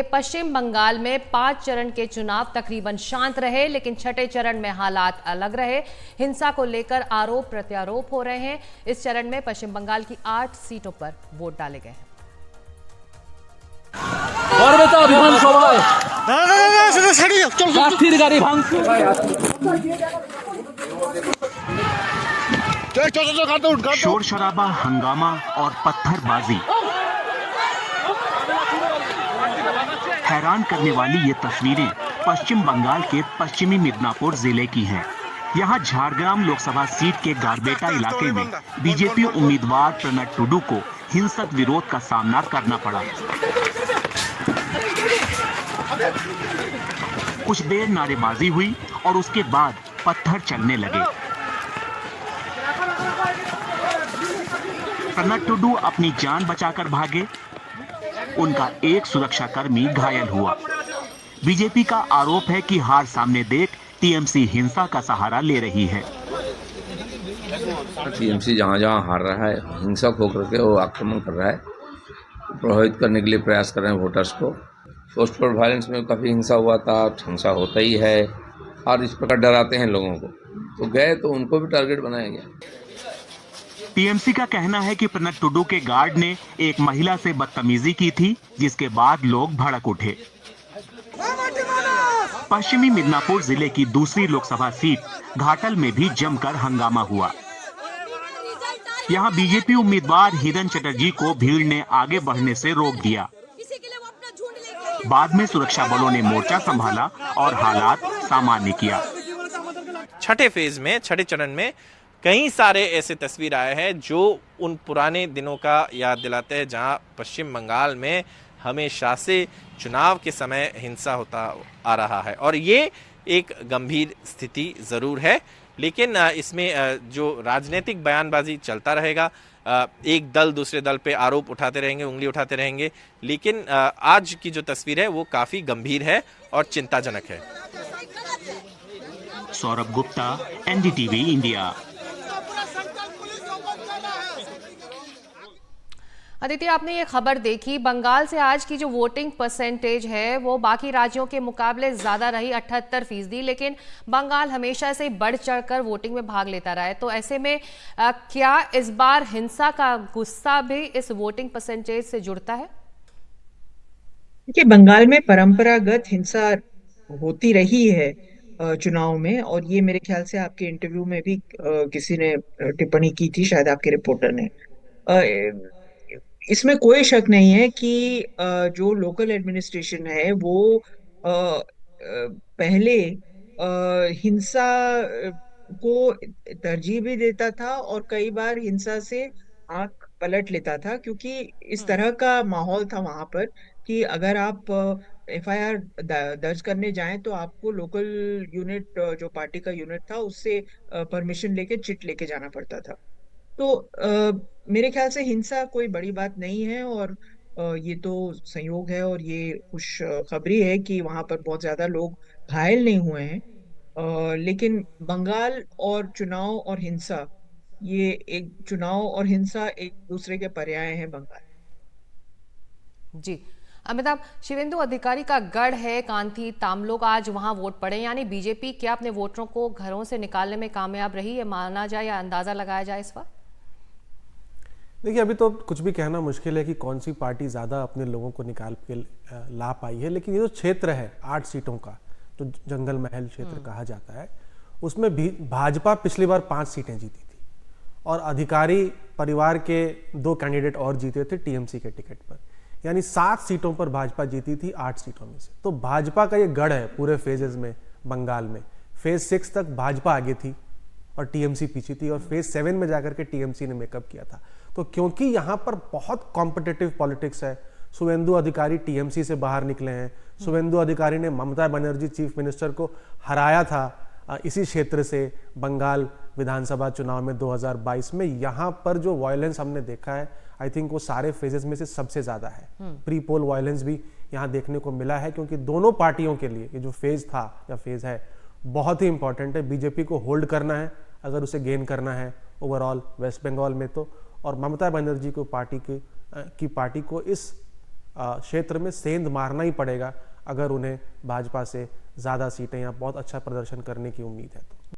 पश्चिम बंगाल में 5 चरण के चुनाव तकरीबन शांत रहे, लेकिन छठे चरण में हालात अलग रहे। हिंसा को लेकर आरोप प्रत्यारोप हो रहे हैं। इस चरण में पश्चिम बंगाल की 8 सीटों पर वोट डाले गए हैं। शोर शराबा, हंगामा और पत्थरबाजी। हैरान करने वाली ये तस्वीरें पश्चिम बंगाल के पश्चिमी मिदनापुर जिले की हैं। यहाँ झारग्राम लोकसभा सीट के गारबेटा इलाके में बीजेपी उम्मीदवार प्रणत टुडू को हिंसक विरोध का सामना करना पड़ा। कुछ देर नारेबाजी हुई और उसके बाद पत्थर चलने लगे। प्रणत टुडू अपनी जान बचाकर भागे। उनका एक सुरक्षाकर्मी घायल हुआ। बीजेपी का आरोप है कि हार सामने देख टीएमसी हिंसा का सहारा ले रही है। टीएमसी जहां हार रहा है, हिंसक होकर के वो आक्रमण कर रहा है, प्रभावित करने के लिए प्रयास कर रहे हैं वोटर्स को। पोस्टल वायलेंस में काफ़ी हिंसा हुआ था, हिंसा होता ही है, और इस प्रकार डराते हैं लोगों को, तो गए तो उनको भी टारगेट बनाया गया। टीएमसी का कहना है कि प्रणत टुडू के गार्ड ने एक महिला से बदतमीजी की थी, जिसके बाद लोग भड़क उठे। पश्चिमी मिदनापुर जिले की दूसरी लोकसभा सीट घाटल में भी जमकर हंगामा हुआ। यहां बीजेपी उम्मीदवार हिरन चटर्जी को भीड़ ने आगे बढ़ने से रोक दिया। बाद में सुरक्षा बलों ने मोर्चा संभाला और हालात सामान्य किया। छठे फेज में, छठे चरण में कई सारे ऐसे तस्वीर आए हैं जो उन पुराने दिनों का याद दिलाते हैं, जहां पश्चिम बंगाल में हमेशा से चुनाव के समय हिंसा होता आ रहा है। और ये एक गंभीर स्थिति ज़रूर है, लेकिन इसमें जो राजनीतिक बयानबाजी चलता रहेगा, एक दल दूसरे दल पे आरोप उठाते रहेंगे, उंगली उठाते रहेंगे, लेकिन आज की जो तस्वीर है वो काफ़ी गंभीर है और चिंताजनक है। Saurabh Gupta, NDTV India. अदिति, आपने ये खबर देखी, बंगाल से आज की जो वोटिंग परसेंटेज है वो बाकी राज्यों के मुकाबले ज़्यादा रही, 78%, लेकिन बंगाल हमेशा से बढ़ चढ़कर वोटिंग में भाग लेता रहा है। तो ऐसे में क्या इस बार हिंसा का गुस्सा भी इस वोटिंग परसेंटेज से जुड़ता है? देखिए, बंगाल में परंपरागत हिंसा होती रही है चुनाव में, और ये मेरे ख्याल से आपके इंटरव्यू में भी किसी ने टिप्पणी की थी, शायद आपके रिपोर्टर ने। इसमें कोई शक नहीं है कि जो लोकल एडमिनिस्ट्रेशन है वो पहले हिंसा को तरजीह भी देता था और कई बार हिंसा से आंख पलट लेता था, क्योंकि इस तरह का माहौल था वहां पर कि अगर आप एफआईआर दर्ज करने जाएं तो आपको लोकल यूनिट, जो पार्टी का यूनिट था, उससे परमिशन लेके चिट लेके जाना पड़ता था। तो मेरे ख्याल से हिंसा कोई बड़ी बात नहीं है, और ये तो संयोग है और ये खुशखबरी है कि वहां पर बहुत ज्यादा लोग घायल नहीं हुए हैं। लेकिन बंगाल और चुनाव और हिंसा, ये एक चुनाव और हिंसा एक दूसरे के पर्याय हैं बंगाल। जी अमिताभ, शिवेंदु अधिकारी का गढ़ है कांथी तामलोग, आज वहां वोट पड़े, यानी बीजेपी क्या अपने वोटरों को घरों से निकालने में कामयाब रही, ये माना जाए या अंदाजा लगाया जाए इस वक्त? देखिए, अभी तो कुछ भी कहना मुश्किल है कि कौन सी पार्टी ज़्यादा अपने लोगों को निकाल के ला पाई है, लेकिन ये जो क्षेत्र है 8 सीटों का, जो जंगल महल क्षेत्र कहा जाता है, उसमें भी भाजपा पिछली बार 5 सीटें जीती थी और अधिकारी परिवार के 2 कैंडिडेट और जीते थे टीएमसी के टिकट पर, यानी 7 सीटों पर भाजपा जीती थी 8 सीटों में से। तो भाजपा का ये गढ़ है पूरे फेजेस में बंगाल में। फेज 6 तक भाजपा आगे थी और टीएमसी पीछे थी, और फेज 7 में जाकर के टीएमसी ने मेकअप किया था। तो क्योंकि यहाँ पर बहुत कॉम्पिटिटिव पॉलिटिक्स है, शुवेंदु अधिकारी टीएमसी से बाहर निकले हैं, शुवेंदु अधिकारी ने ममता बनर्जी चीफ मिनिस्टर को हराया था इसी क्षेत्र से बंगाल विधानसभा चुनाव में 2022 में। यहाँ पर जो वायलेंस हमने देखा है, आई थिंक वो सारे फेजेस में से सबसे ज्यादा है। प्री पोल वायलेंस भी यहाँ देखने को मिला है, क्योंकि दोनों पार्टियों के लिए ये जो फेज था या फेज है बहुत ही इंपॉर्टेंट है। बीजेपी को होल्ड करना है अगर उसे गेन करना है ओवरऑल वेस्ट बंगाल में तो, और ममता बनर्जी को पार्टी को इस क्षेत्र में सेंध मारना ही पड़ेगा अगर उन्हें भाजपा से ज़्यादा सीटें या बहुत अच्छा प्रदर्शन करने की उम्मीद है तो।